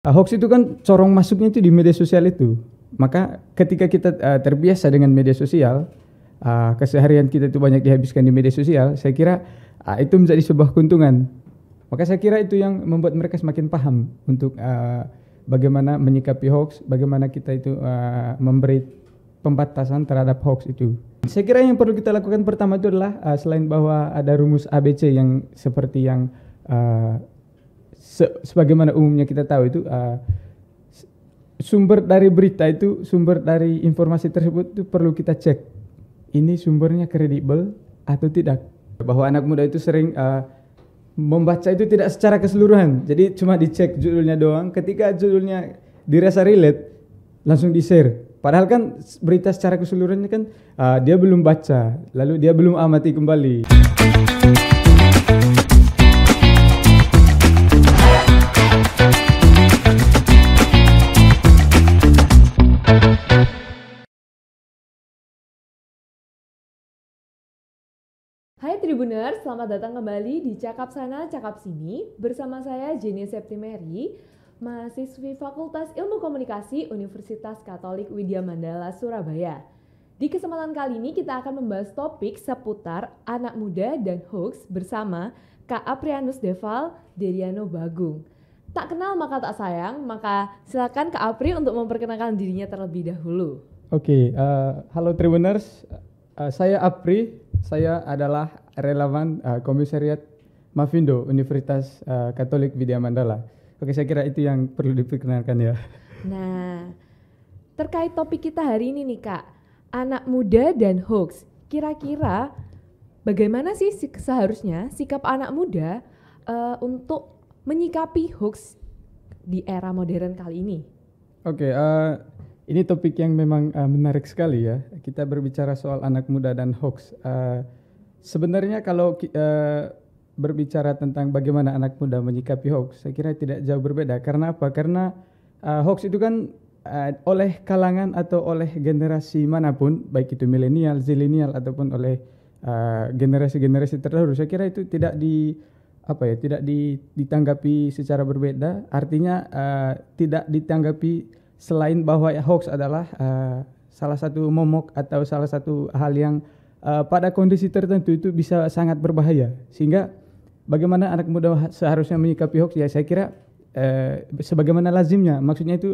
Hoax itu kan corong masuknya itu di media sosial itu. Maka ketika kita terbiasa dengan media sosial, keseharian kita itu banyak dihabiskan di media sosial, saya kira itu menjadi sebuah keuntungan. Maka saya kira itu yang membuat mereka semakin paham untuk bagaimana menyikapi hoax, bagaimana kita itu memberi pembatasan terhadap hoax itu. Saya kira yang perlu kita lakukan pertama itu adalah selain bahwa ada rumus ABC yang seperti yang sebagaimana umumnya kita tahu itu sumber dari berita itu, sumber dari informasi tersebut itu perlu kita cek. Ini sumbernya kredibel atau tidak. Bahwa anak muda itu sering membaca itu tidak secara keseluruhan. Jadi cuma dicek judulnya doang. Ketika judulnya dirasa relate, langsung di-share. Padahal kan berita secara keseluruhannya kan dia belum baca, lalu dia belum amati kembali. Hai Tribuners, selamat datang kembali di Cakap Sana, Cakap Sini bersama saya Jenny Septimeri, mahasiswi Fakultas Ilmu Komunikasi Universitas Katolik Widya Mandala, Surabaya. Di kesempatan kali ini kita akan membahas topik seputar anak muda dan hoax bersama Kak Aprianus Deval Deriano Bagung. Tak kenal maka tak sayang, maka silakan Kak Apri untuk memperkenalkan dirinya terlebih dahulu. Oke, halo Tribuners, saya Apri. Saya adalah relawan Komisariat Mafindo Universitas Katolik Widya Mandala. Oke, saya kira itu yang perlu diperkenalkan ya. Nah, terkait topik kita hari ini nih Kak, anak muda dan hoax. Kira-kira bagaimana sih seharusnya sikap anak muda untuk menyikapi hoax di era modern kali ini? Oke, ini topik yang memang menarik sekali ya. Kita berbicara soal anak muda dan hoax. Sebenarnya kalau berbicara tentang bagaimana anak muda menyikapi hoax, saya kira tidak jauh berbeda. Karena apa? Karena hoax itu kan oleh kalangan atau oleh generasi manapun, baik itu milenial, zilenial ataupun oleh generasi-generasi terdahulu, saya kira itu tidak ditanggapi secara berbeda. Artinya tidak ditanggapi selain bahwa hoax adalah salah satu momok atau salah satu hal yang pada kondisi tertentu itu bisa sangat berbahaya. Sehingga bagaimana anak muda seharusnya menyikapi hoax ya saya kira sebagaimana lazimnya. Maksudnya itu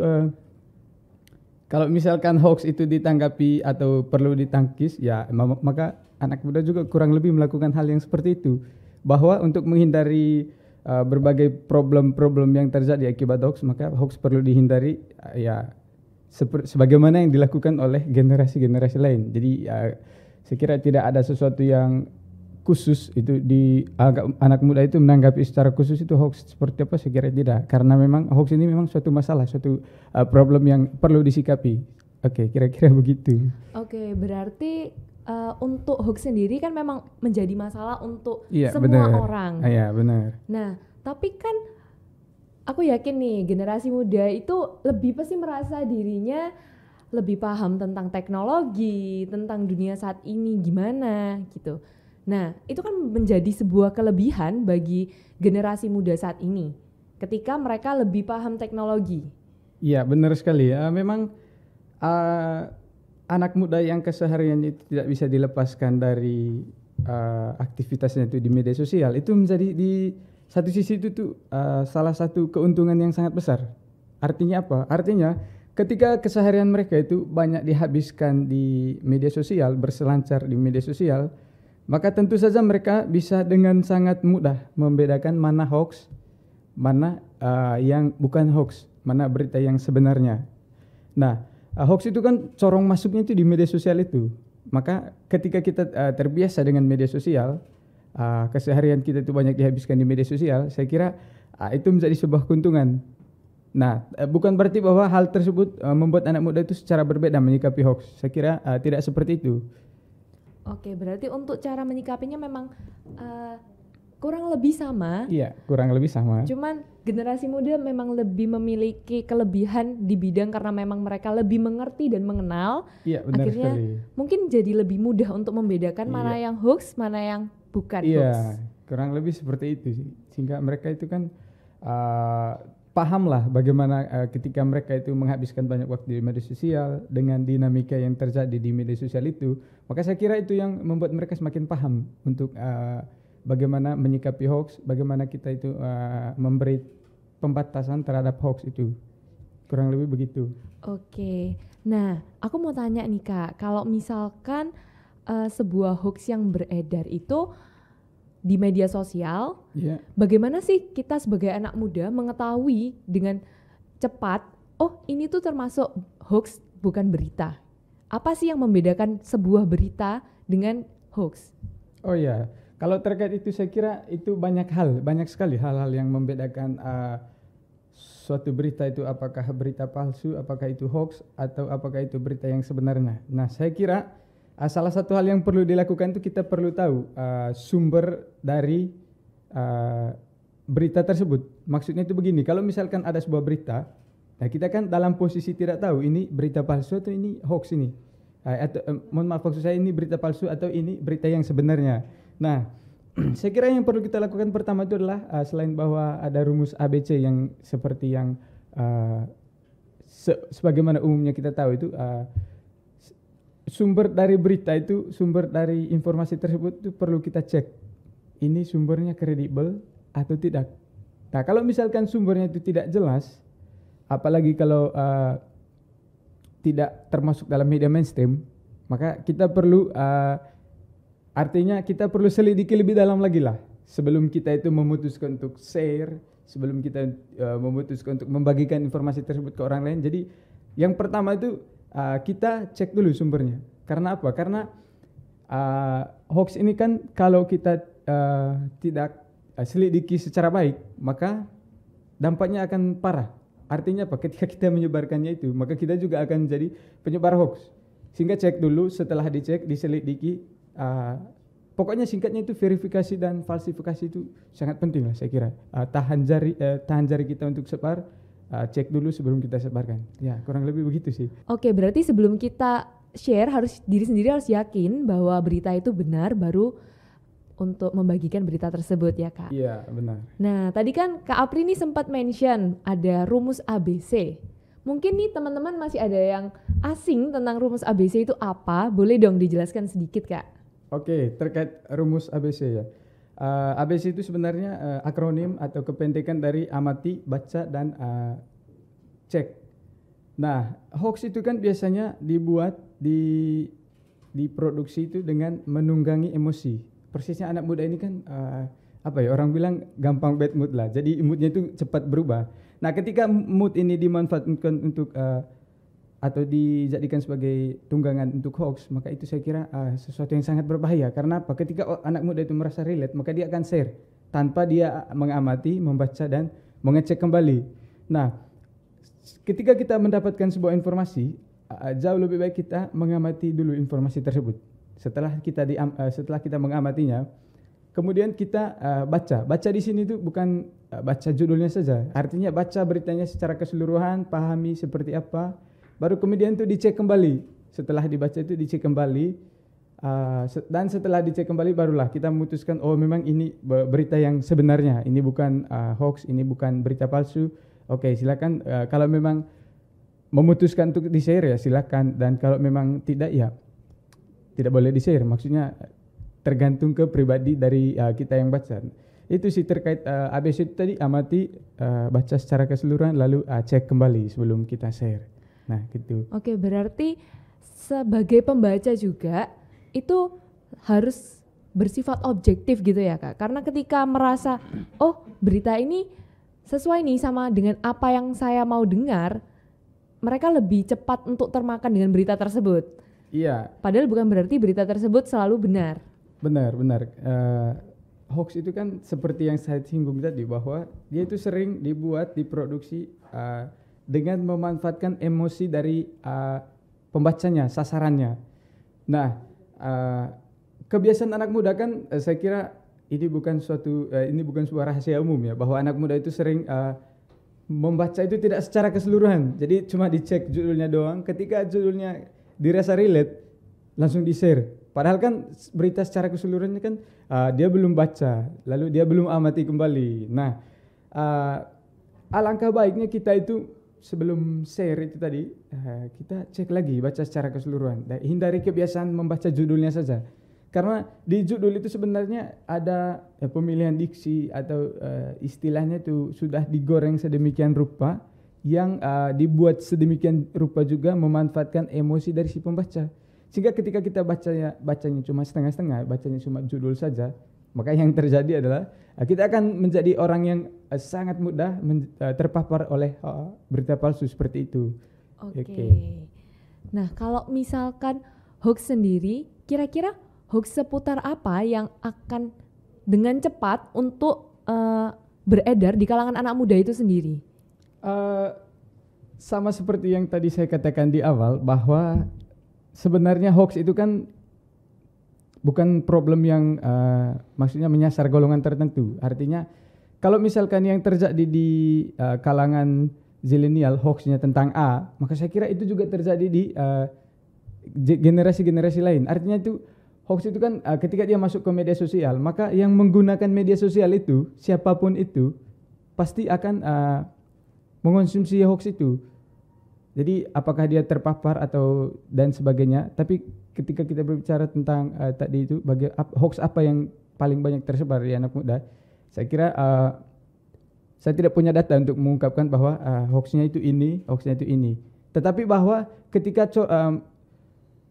kalau misalkan hoax itu ditanggapi atau perlu ditangkis ya maka anak muda juga kurang lebih melakukan hal yang seperti itu. Bahwa untuk menghindari berbagai problem-problem yang terjadi akibat hoax, maka hoax perlu dihindari ya sebagaimana yang dilakukan oleh generasi-generasi lain. Jadi saya kira tidak ada sesuatu yang khusus itu di anak muda itu menanggapi secara khusus itu hoax seperti apa, saya kira tidak. Karena memang hoax ini memang suatu masalah, suatu problem yang perlu disikapi. Oke, kira-kira begitu. Oke, berarti untuk hoax sendiri kan memang menjadi masalah untuk semua benar. orang. Iya, benar. Nah, tapi kan aku yakin nih generasi muda itu lebih pasti merasa dirinya lebih paham tentang teknologi, tentang dunia saat ini gimana gitu. Nah, itu kan menjadi sebuah kelebihan bagi generasi muda saat ini ketika mereka lebih paham teknologi. Iya, benar sekali ya. Memang anak muda yang kesehariannya itu tidak bisa dilepaskan dari aktivitasnya itu di media sosial, itu menjadi di satu sisi itu tuh salah satu keuntungan yang sangat besar. Artinya apa? Artinya ketika keseharian mereka itu banyak dihabiskan di media sosial, berselancar di media sosial, maka tentu saja mereka bisa dengan sangat mudah membedakan mana hoax, mana yang bukan hoax, mana berita yang sebenarnya. Nah, hoax itu kan corong masuknya itu di media sosial itu. Maka ketika kita terbiasa dengan media sosial, keseharian kita itu banyak dihabiskan di media sosial, saya kira itu menjadi sebuah keuntungan. Nah, bukan berarti bahwa hal tersebut membuat anak muda itu secara berbeda menyikapi hoax. Saya kira tidak seperti itu. Oke, berarti untuk cara menyikapinya memang kurang lebih sama. Iya, kurang lebih sama. Cuman generasi muda memang lebih memiliki kelebihan di bidang karena memang mereka lebih mengerti dan mengenal. Iya, benar akhirnya sekali. Mungkin jadi lebih mudah untuk membedakan mana yang hoax, mana yang bukan hoax. Iya, kurang lebih seperti itu sih. Sehingga mereka itu kan pahamlah bagaimana ketika mereka itu menghabiskan banyak waktu di media sosial dengan dinamika yang terjadi di media sosial itu, maka saya kira itu yang membuat mereka semakin paham untuk bagaimana menyikapi hoax, bagaimana kita itu memberi pembatasan terhadap hoax itu. Kurang lebih begitu. Oke, nah aku mau tanya nih Kak, kalau misalkan sebuah hoax yang beredar itu di media sosial, bagaimana sih kita sebagai anak muda mengetahui dengan cepat, oh ini tuh termasuk hoax bukan berita? Apa sih yang membedakan sebuah berita dengan hoax? Oh ya, kalau terkait itu saya kira itu banyak sekali hal-hal yang membedakan suatu berita itu apakah berita palsu, apakah itu hoax, atau apakah itu berita yang sebenarnya. Nah saya kira salah satu hal yang perlu dilakukan itu kita perlu tahu sumber dari berita tersebut. Maksudnya itu begini, kalau misalkan ada sebuah berita, nah kita kan dalam posisi tidak tahu ini berita palsu atau ini hoax ini. Mohon maaf maksud saya ini berita palsu atau ini berita yang sebenarnya. Nah saya kira yang perlu kita lakukan pertama itu adalah selain bahwa ada rumus ABC yang seperti yang sebagaimana umumnya kita tahu itu sumber dari berita itu, sumber dari informasi tersebut itu perlu kita cek. Ini sumbernya kredibel atau tidak. Nah kalau misalkan sumbernya itu tidak jelas, apalagi kalau tidak termasuk dalam media mainstream, maka kita perlu artinya kita perlu selidiki lebih dalam lagi lah sebelum kita itu memutuskan untuk share, sebelum kita memutuskan untuk membagikan informasi tersebut ke orang lain. Jadi yang pertama itu kita cek dulu sumbernya. Karena apa? Karena hoax ini kan kalau kita tidak selidiki secara baik, maka dampaknya akan parah. Artinya apa? Ketika kita menyebarkannya itu, maka kita juga akan jadi penyebar hoax. Sehingga cek dulu, setelah dicek, diselidiki, pokoknya singkatnya itu verifikasi dan falsifikasi itu sangat penting lah saya kira. Tahan jari kita untuk sebar, cek dulu sebelum kita sebarkan. Ya kurang lebih begitu sih. Oke, berarti sebelum kita share diri sendiri harus yakin bahwa berita itu benar baru untuk membagikan berita tersebut ya Kak? Iya benar. Nah tadi kan Kak Apri ini sempat mention ada rumus ABC. Mungkin nih teman-teman masih ada yang asing tentang rumus ABC itu apa? Boleh dong dijelaskan sedikit Kak? Oke, terkait rumus ABC ya. ABC itu sebenarnya akronim atau kependekan dari amati, baca, dan cek. Nah, hoax itu kan biasanya dibuat, diproduksi itu dengan menunggangi emosi. Persisnya anak muda ini kan orang bilang gampang bad mood lah. Jadi moodnya itu cepat berubah. Nah, ketika mood ini dimanfaatkan untuk atau dijadikan sebagai tunggangan untuk hoax, maka itu saya kira sesuatu yang sangat berbahaya. Karena apa? Ketika anak muda itu merasa relate, maka dia akan share tanpa dia mengamati, membaca, dan mengecek kembali. Nah, ketika kita mendapatkan sebuah informasi, jauh lebih baik kita mengamati dulu informasi tersebut. Setelah kita mengamatinya, kemudian kita baca. Baca di sini itu bukan baca judulnya saja. Artinya baca beritanya secara keseluruhan, pahami seperti apa. Baru kemudian itu dicek kembali. Setelah dibaca itu dicek kembali, dan setelah dicek kembali barulah kita memutuskan, oh memang ini berita yang sebenarnya, ini bukan hoax, ini bukan berita palsu. Oke, silakan. Kalau memang memutuskan untuk di-share ya silakan, dan kalau memang tidak ya tidak boleh di-share. Maksudnya tergantung ke pribadi dari kita yang baca. Itu sih terkait ABC itu tadi, amati, baca secara keseluruhan, lalu cek kembali sebelum kita share. Nah gitu. Oke, berarti sebagai pembaca juga itu harus bersifat objektif gitu ya Kak? Karena ketika merasa, oh berita ini sesuai nih sama dengan apa yang saya mau dengar, mereka lebih cepat untuk termakan dengan berita tersebut. Iya. Padahal bukan berarti berita tersebut selalu benar. Benar. Hoax itu kan seperti yang saya singgung tadi, bahwa dia itu sering dibuat, diproduksi dengan memanfaatkan emosi dari pembacanya, sasarannya. Nah, kebiasaan anak muda kan saya kira ini bukan sebuah rahasia umum ya, bahwa anak muda itu sering membaca itu tidak secara keseluruhan. Jadi cuma dicek judulnya doang, ketika judulnya dirasa relate langsung di-share. Padahal kan berita secara keseluruhannya kan dia belum baca, lalu dia belum amati kembali. Nah, alangkah baiknya kita itu sebelum share itu tadi kita cek lagi, baca secara keseluruhan. Dan hindari kebiasaan membaca judulnya saja. Karena di judul itu sebenarnya ada pemilihan diksi atau istilahnya itu sudah digoreng sedemikian rupa yang dibuat sedemikian rupa juga memanfaatkan emosi dari si pembaca. Sehingga ketika kita bacanya cuma setengah-setengah, bacanya cuma judul saja, maka yang terjadi adalah kita akan menjadi orang yang sangat mudah terpapar oleh berita palsu seperti itu. Oke. Nah, kalau misalkan hoax sendiri, kira-kira hoax seputar apa yang akan dengan cepat untuk beredar di kalangan anak muda itu sendiri? Sama seperti yang tadi saya katakan di awal, bahwa sebenarnya hoax itu kan bukan problem yang maksudnya menyasar golongan tertentu. Artinya kalau misalkan yang terjadi di kalangan zilenial hoaxnya tentang A, maka saya kira itu juga terjadi di generasi-generasi lain. Artinya itu hoax itu kan ketika dia masuk ke media sosial, maka yang menggunakan media sosial itu siapapun itu pasti akan mengonsumsi hoax itu. Jadi apakah dia terpapar atau dan sebagainya, tapi ketika kita berbicara tentang tadi itu hoax apa yang paling banyak tersebar di anak muda, saya kira saya tidak punya data untuk mengungkapkan bahwa hoaxnya itu ini, hoaxnya itu ini. Tetapi bahwa ketika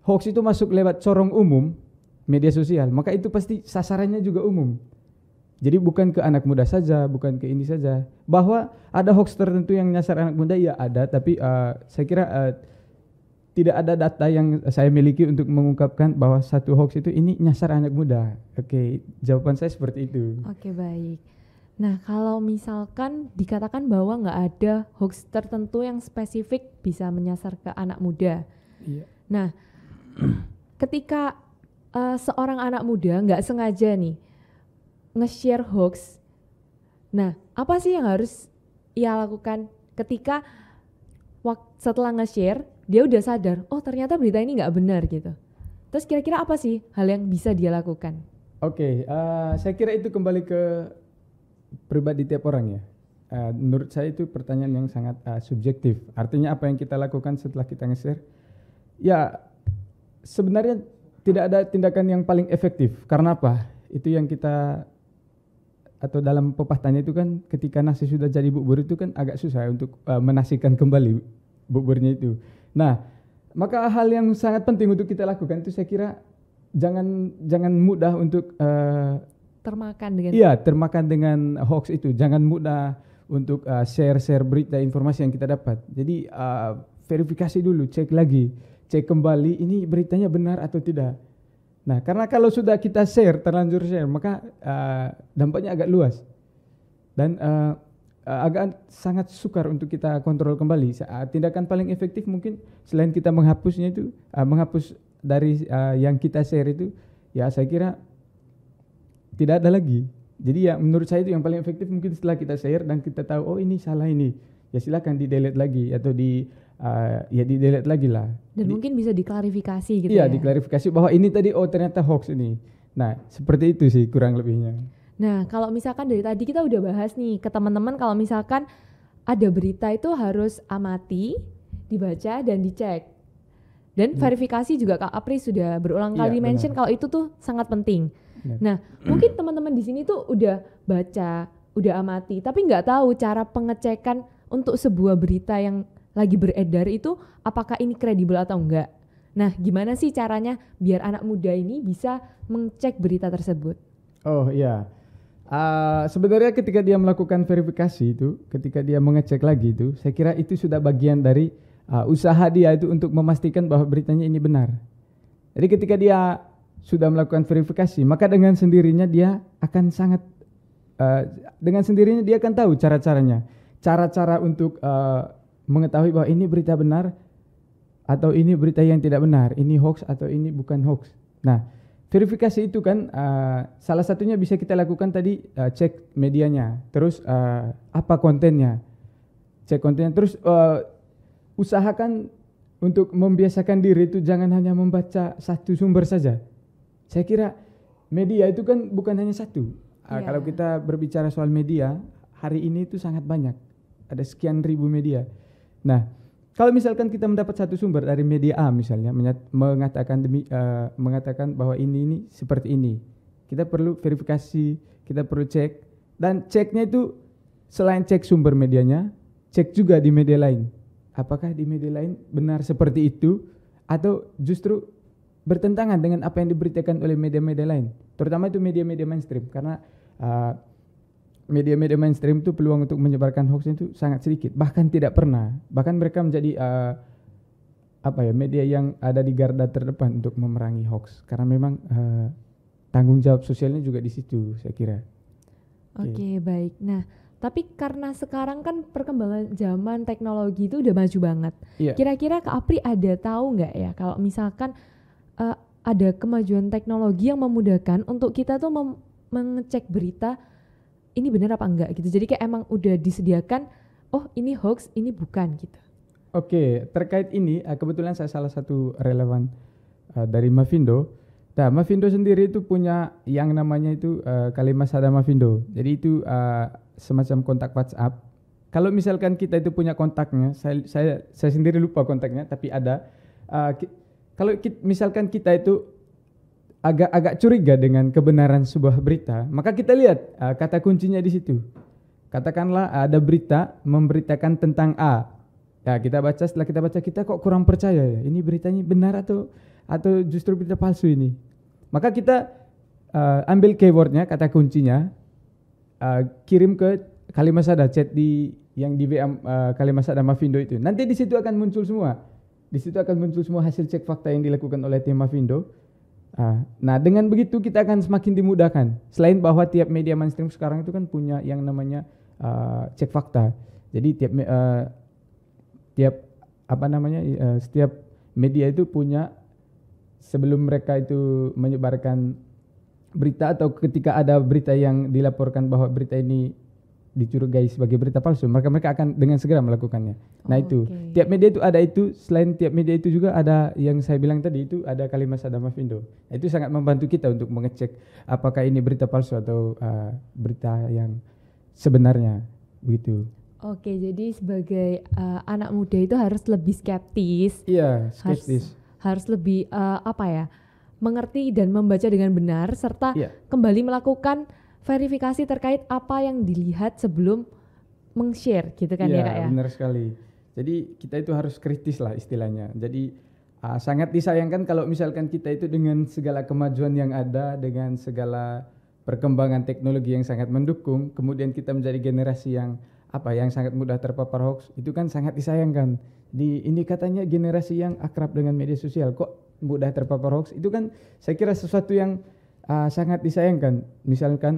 hoax itu masuk lewat corong umum media sosial, maka itu pasti sasarannya juga umum. Jadi bukan ke anak muda saja, bukan ke ini saja. Bahwa ada hoax tertentu yang nyasar anak muda, ya ada, tapi saya kira tidak ada data yang saya miliki untuk mengungkapkan bahwa satu hoax itu ini nyasar anak muda. Oke, jawaban saya seperti itu. Oke, baik. Nah, kalau misalkan dikatakan bahwa nggak ada hoax tertentu yang spesifik bisa menyasar ke anak muda. Iya. Nah, ketika seorang anak muda nggak sengaja nih nge-share hoax, nah apa sih yang harus ia lakukan ketika setelah nge-share dia udah sadar, oh ternyata berita ini nggak benar gitu. Terus kira-kira apa sih hal yang bisa dia lakukan? Oke, saya kira itu kembali ke pribadi tiap orang ya. Menurut saya itu pertanyaan yang sangat subjektif. Artinya apa yang kita lakukan setelah kita nge-share? Ya sebenarnya tidak ada tindakan yang paling efektif. Karena apa? Itu yang kita, atau dalam pepatahnya itu kan ketika nasi sudah jadi bubur itu kan agak susah untuk menasikan kembali buburnya itu. Nah, maka hal yang sangat penting untuk kita lakukan itu saya kira jangan mudah untuk termakan dengan hoax itu. Jangan mudah untuk share berita informasi yang kita dapat. Jadi verifikasi dulu, cek lagi, cek kembali ini beritanya benar atau tidak. Nah, karena kalau sudah kita terlanjur share, maka dampaknya agak luas dan agak sangat sukar untuk kita kontrol kembali. Tindakan paling efektif mungkin selain kita menghapusnya itu, menghapus dari yang kita share itu, ya saya kira tidak ada lagi. Jadi ya menurut saya itu yang paling efektif mungkin setelah kita share dan kita tahu, oh ini salah ini, ya silakan di-delete lagi atau di-delete lagi lah. Dan mungkin bisa diklarifikasi gitu ya. Iya, diklarifikasi bahwa ini tadi, oh ternyata hoax ini. Nah, seperti itu sih kurang lebihnya. Nah, kalau misalkan dari tadi kita udah bahas nih ke teman-teman, kalau misalkan ada berita itu harus amati, dibaca dan dicek. Dan verifikasi juga Kak Apri sudah berulang kali mention kalau itu tuh sangat penting. Nah, mungkin teman-teman di sini tuh udah baca, udah amati, tapi nggak tahu cara pengecekan untuk sebuah berita yang lagi beredar itu apakah ini kredibel atau enggak. Nah, gimana sih caranya biar anak muda ini bisa mengecek berita tersebut? Oh iya, sebenarnya ketika dia melakukan verifikasi itu, ketika dia mengecek lagi itu, saya kira itu sudah bagian dari usaha dia itu untuk memastikan bahwa beritanya ini benar. Jadi ketika dia sudah melakukan verifikasi, maka dengan sendirinya dia akan dengan sendirinya dia akan tahu cara-cara untuk mengetahui bahwa ini berita benar atau ini berita yang tidak benar, ini hoax atau ini bukan hoax. Nah, verifikasi itu kan salah satunya bisa kita lakukan tadi, cek medianya, terus apa kontennya, cek kontennya, terus usahakan untuk membiasakan diri itu jangan hanya membaca satu sumber saja. Saya kira media itu kan bukan hanya satu. Kalau kita berbicara soal media, hari ini itu sangat banyak. ada sekian ribu media. Nah, kalau misalkan kita mendapat satu sumber dari media A misalnya mengatakan bahwa ini seperti ini, kita perlu verifikasi, kita perlu cek, dan ceknya itu selain cek sumber medianya, cek juga di media lain. Apakah di media lain benar seperti itu atau justru bertentangan dengan apa yang diberitakan oleh media-media lain, terutama itu media-media mainstream, karena media-media mainstream itu peluang untuk menyebarkan hoax itu sangat sedikit, bahkan tidak pernah. Bahkan mereka menjadi media yang ada di garda terdepan untuk memerangi hoax, karena memang tanggung jawab sosialnya juga di situ, saya kira. Oke, baik. Nah, tapi karena sekarang kan perkembangan zaman teknologi itu udah maju banget. Iya. Kira-kira Kak Apri ada tahu nggak ya kalau misalkan ada kemajuan teknologi yang memudahkan untuk kita tuh mengecek berita ini benar apa enggak gitu. Jadi kayak emang udah disediakan, oh ini hoax, ini bukan gitu. Oke, terkait ini kebetulan saya salah satu relawan dari Mavindo. Nah, Mavindo sendiri itu punya yang namanya itu Kalimasada Mavindo. Jadi itu semacam kontak WhatsApp. Kalau misalkan kita itu punya kontaknya, saya sendiri lupa kontaknya, tapi ada. Kalau misalkan kita itu agak curiga dengan kebenaran sebuah berita, maka kita lihat kata kuncinya di situ. Katakanlah ada berita memberitakan tentang A. Ya, kita baca, setelah kita baca kita kok kurang percaya ya. Ini beritanya benar atau justru berita palsu ini. Maka kita ambil keywordnya, kata kuncinya, kirim ke Kalimasada, chat yang di WA Kalimasada Mavindo itu. Nanti di situ akan muncul semua. Di situ akan muncul semua hasil cek fakta yang dilakukan oleh tim Mavindo. Nah, dengan begitu kita akan semakin dimudahkan. Selain bahwa tiap media mainstream sekarang itu kan punya yang namanya cek fakta. Jadi setiap media itu punya, sebelum mereka itu menyebarkan berita atau ketika ada berita yang dilaporkan bahwa berita ini dicurigai sebagai berita palsu, mereka akan dengan segera melakukannya. Nah, itu tiap media itu ada itu. Selain tiap media itu juga ada yang saya bilang tadi, itu ada Kalimasada Mavindo. Itu sangat membantu kita untuk mengecek apakah ini berita palsu atau berita yang sebenarnya begitu. Oke, jadi sebagai anak muda itu harus lebih skeptis. Iya, skeptis. Harus lebih mengerti dan membaca dengan benar, serta kembali melakukan verifikasi terkait apa yang dilihat sebelum meng-share gitu kan ya Kak ya? Benar sekali. Jadi kita itu harus kritis lah istilahnya. Jadi sangat disayangkan kalau misalkan kita itu dengan segala kemajuan yang ada, dengan segala perkembangan teknologi yang sangat mendukung, kemudian kita menjadi generasi yang sangat mudah terpapar hoax, itu kan sangat disayangkan. Ini katanya generasi yang akrab dengan media sosial, kok mudah terpapar hoax? Itu kan saya kira sesuatu yang sangat disayangkan. Misalkan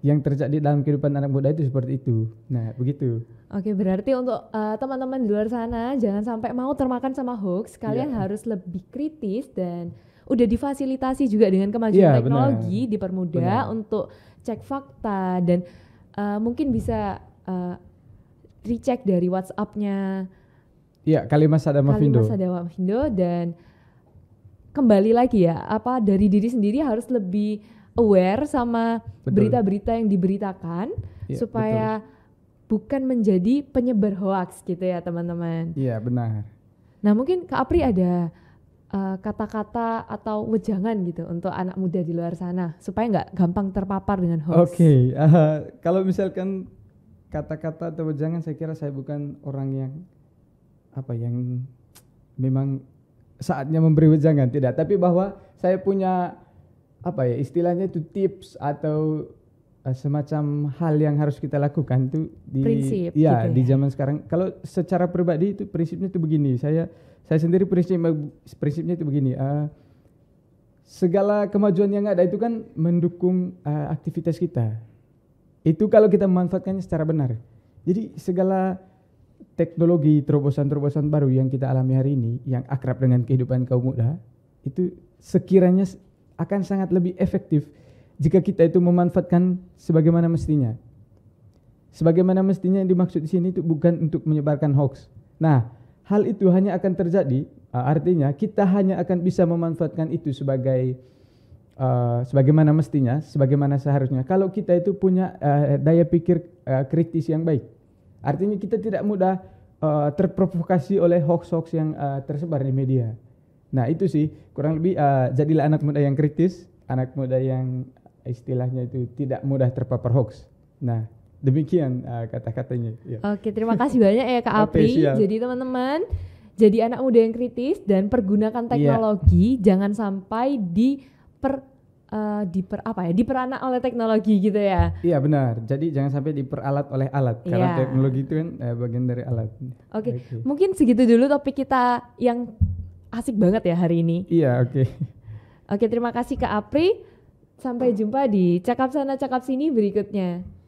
yang terjadi dalam kehidupan anak muda itu seperti itu. Nah, begitu. Oke, berarti untuk teman-teman di luar sana jangan sampai mau termakan sama hoax. Kalian harus lebih kritis dan udah difasilitasi juga dengan kemajuan teknologi, dipermudah untuk cek fakta dan mungkin bisa recheck dari WhatsApp-nya. Iya, Kalimasada Mavindo. Dan kembali lagi dari diri sendiri harus lebih aware sama berita-berita yang diberitakan supaya bukan menjadi penyebar hoax gitu ya teman-teman. Iya, benar. Nah, mungkin Kak Apri ada kata-kata atau wejangan gitu untuk anak muda di luar sana supaya nggak gampang terpapar dengan hoax. Oke, kalau misalkan kata-kata atau wejangan, saya kira saya bukan orang yang memang saatnya memberi wejangan, tidak, tapi bahwa saya punya istilahnya itu tips atau semacam hal yang harus kita lakukan itu prinsip di zaman sekarang. Kalau secara pribadi itu prinsipnya itu begini, saya sendiri prinsipnya itu begini, segala kemajuan yang ada itu kan mendukung aktivitas kita, itu kalau kita memanfaatkannya secara benar. Jadi segala teknologi, terobosan-terobosan baru yang kita alami hari ini, yang akrab dengan kehidupan kaum muda, itu sekiranya akan sangat lebih efektif jika kita itu memanfaatkan sebagaimana mestinya. Sebagaimana mestinya yang dimaksud di sini itu bukan untuk menyebarkan hoax. Nah, hal itu hanya akan terjadi, artinya kita hanya akan bisa memanfaatkan itu sebagaimana mestinya, sebagaimana seharusnya, kalau kita itu punya daya pikir kritis yang baik. Artinya kita tidak mudah terprovokasi oleh hoax-hoax yang tersebar di media. Nah itu sih kurang lebih jadilah anak muda yang kritis, anak muda yang istilahnya itu tidak mudah terpapar hoax. Nah demikian kata-katanya. Ya. Oke, terima kasih banyak ya Kak Apri. Jadi teman-teman, jadi anak muda yang kritis dan pergunakan teknologi, jangan sampai diperanak oleh teknologi gitu ya. Iya benar. Jadi jangan sampai diperalat oleh alat karena teknologi itu kan bagian dari alat. Oke. Mungkin segitu dulu topik kita yang asik banget ya hari ini. Iya, oke. Oke, terima kasih Kak Apri. Sampai jumpa di Cakap Sana Cakap Sini berikutnya.